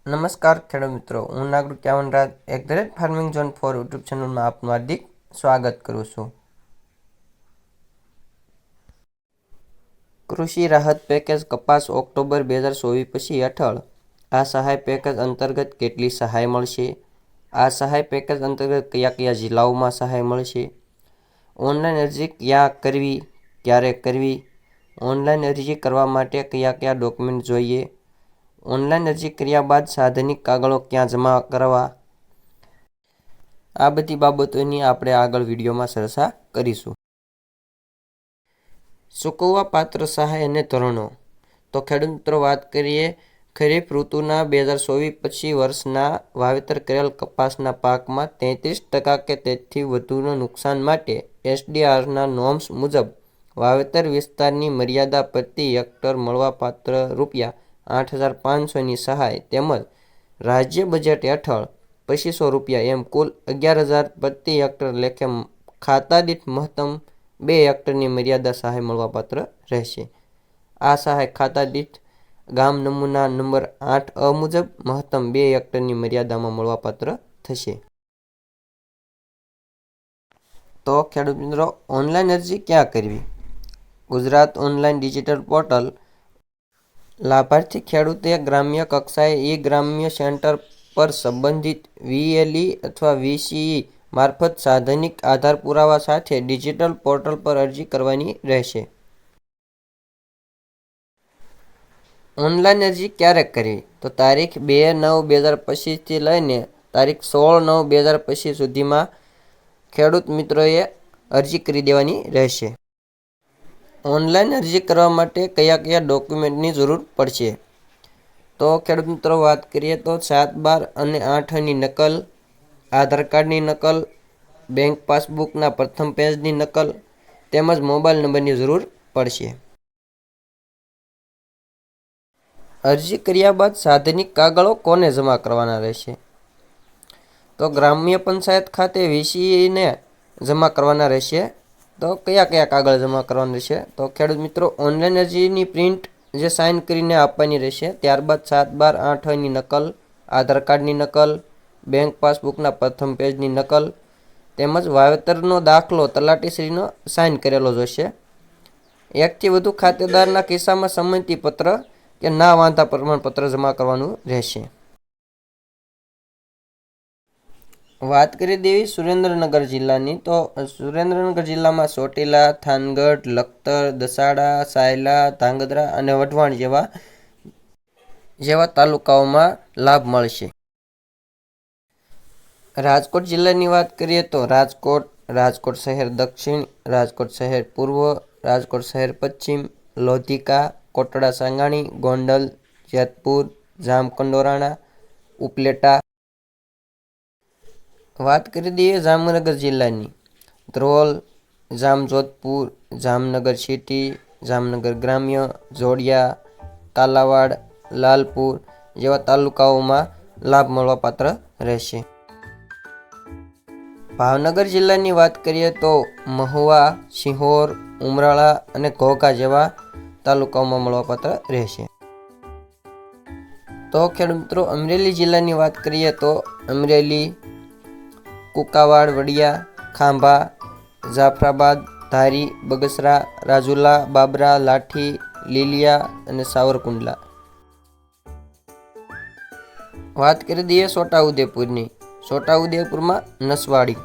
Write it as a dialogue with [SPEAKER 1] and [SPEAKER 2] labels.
[SPEAKER 1] નમસ્કાર ખેડૂત મિત્રો, હું નાગરિક ક્યાવનરાજ એગ્રેટ ફાર્મિંગ ઝોન 4 યુટ્યુબ ચેનલમાં આપનું હાર્દિક સ્વાગત કરું છું। કૃષિ રાહત પેકેજ કપાસ ઓક્ટોબર 2024 પછી હેઠળ આ સહાય પેકેજ અંતર્ગત કેટલી સહાય મળશે? આ સહાય પેકેજ અંતર્ગત કયા કયા જિલ્લાઓમાં સહાય મળશે? ઓનલાઈન અરજી ક્યાં કરવી, ક્યારે કરવી? ઓનલાઈન અરજી કરવા માટે કયા કયા ડોક્યુમેન્ટ જોઈએ? ઓનલાઈન અરજી કર્યા બાદ સાધનિક કાગળો ક્યાં જમા કરવા? આ બધી બાબતોની આપણે આગળ વિડીયોમાં ચર્ચા કરીશું। ચૂકવવા પાત્ર સહાય અને ધોરણો। તો ખેડૂત મિત્રો, વાત કરીએ ખરીફ ઋતુના 2024 પછી વર્ષના વાવેતર કરેલ કપાસના પાકમાં 33% કે તેથી વધુનું નુકસાન માટે એસડીઆરના નોર્મ્સ મુજબ વાવેતર વિસ્તારની મર્યાદા પ્રતિ હેક્ટર મળવાપાત્ર ₹8,500ની સહાય તેમજ રાજ્ય બજેટ હેઠળ ₹2,500 એમ કુલ ₹11,000 પ્રતિ હેક્ટર લેખે ખાતા દીઠ મહત્તમ 2 હેક્ટરની મર્યાદા સહાય મળવાપાત્ર રહેશે। આ સહાય ખાતા દીઠ ગામ નમૂના નંબર 8A મુજબ મહત્તમ 2 હેક્ટરની મર્યાદામાં મળવાપાત્ર થશે। તો ખેડૂત મિત્રો, ઓનલાઈન અરજી ક્યાં કરવી? Gujarat online digital portal. લાભાર્થી ખેડૂતે ગ્રામ્ય કક્ષાએ ઈ-ગ્રામ્ય સેન્ટર પર સંબંધિત વીએલઈ અથવા વીસીઈ મારફત સાધનિક આધાર પુરાવા સાથે ડિજિટલ પોર્ટલ પર અરજી કરવાની રહેશે। ઓનલાઈન અરજી ક્યારે કરવી? તો તારીખ 2/9/2025 થી લઈને તારીખ 16/9/2025 સુધીમાં ખેડૂત મિત્રોએ અરજી કરી દેવાની રહેશે। ઓનલાઈન અરજી કરવા માટે કયા કયા ડોક્યુમેન્ટની જરૂર પડશે? તો ખેડૂત મિત્રો, વાત કરીએ તો 7, 12 અને 8ની નકલ, આધાર કાર્ડની નકલ, બેંક પાસબુકના પ્રથમ પેજની નકલ તેમજ મોબાઈલ નંબરની જરૂર પડશે। અરજી કર્યા બાદ સાધનિક કાગળો કોને જમા કરવાના રહેશે? તો ગ્રામ્ય પંચાયત ખાતે વીસીઈને જમા કરવાના રહેશે। તો કયા કયા કાગળ જમા કરવાના રહેશે? તો ખેડૂત મિત્રો, ઓનલાઈન અરજીની પ્રિન્ટ જે સાઇન કરીને આપવાની રહેશે, ત્યારબાદ 7, 12, 8ની નકલ, આધાર કાર્ડની નકલ, બેંક પાસબુકના પ્રથમ પેજની નકલ તેમજ વાવેતરનો દાખલો તલાટીશ્રીનો સાઇન કરેલો જોઈશે। 1 થી વધુ ખાતેદારના કિસ્સામાં સંમતિ પત્ર કે ના વાંધા પ્રમાણપત્ર જમા કરવાનું રહેશે। વાત કરી દેવી સુરેન્દ્રનગર જિલ્લાની, તો સુરેન્દ્રનગર જિલ્લામાં ચોટીલા, થાનગઢ, લખતર, દસાડા, સાયલા, ધાંગધ્રા અને વઢવાણ જેવા તાલુકાઓમાં લાભ મળશે। રાજકોટ જિલ્લાની વાત કરીએ તો રાજકોટ, રાજકોટ શહેર દક્ષિણ, રાજકોટ શહેર પૂર્વ, રાજકોટ શહેર પશ્ચિમ, લોધિકા, કોટડા સાંગાણી, ગોંડલ, જેતપુર, જામકંડોરણા, ઉપલેટા। વાત કરી દઈએ જામનગર જિલ્લાની, ધ્રોલ, જામજોધપુર, જામનગર સિટી, જામનગર ગ્રામ્ય, જોડિયા, કાલાવાડ, લાલપુર જેવા તાલુકાઓમાં લાભ મળવાપાત્ર રહેશે। ભાવનગર જિલ્લાની વાત કરીએ તો મહુવા, સિહોર, ઉમરાળા અને ઘોઘા જેવા તાલુકાઓમાં મળવાપાત્ર રહેશે। તો ખેડૂત મિત્રો, અમરેલી જિલ્લાની વાત કરીએ તો અમરેલી, કુકાવાડ, વડિયા, ખાંભા, જાફરાબાદ, ધારી, બગસરા, રાજુલા, બાબરા, લાઠી, લીલિયા અને સાવરકુંડલા। વાત કરી દઈએ છોટાઉદેપુરની, છોટાઉદેપુરમાં નસવાડી,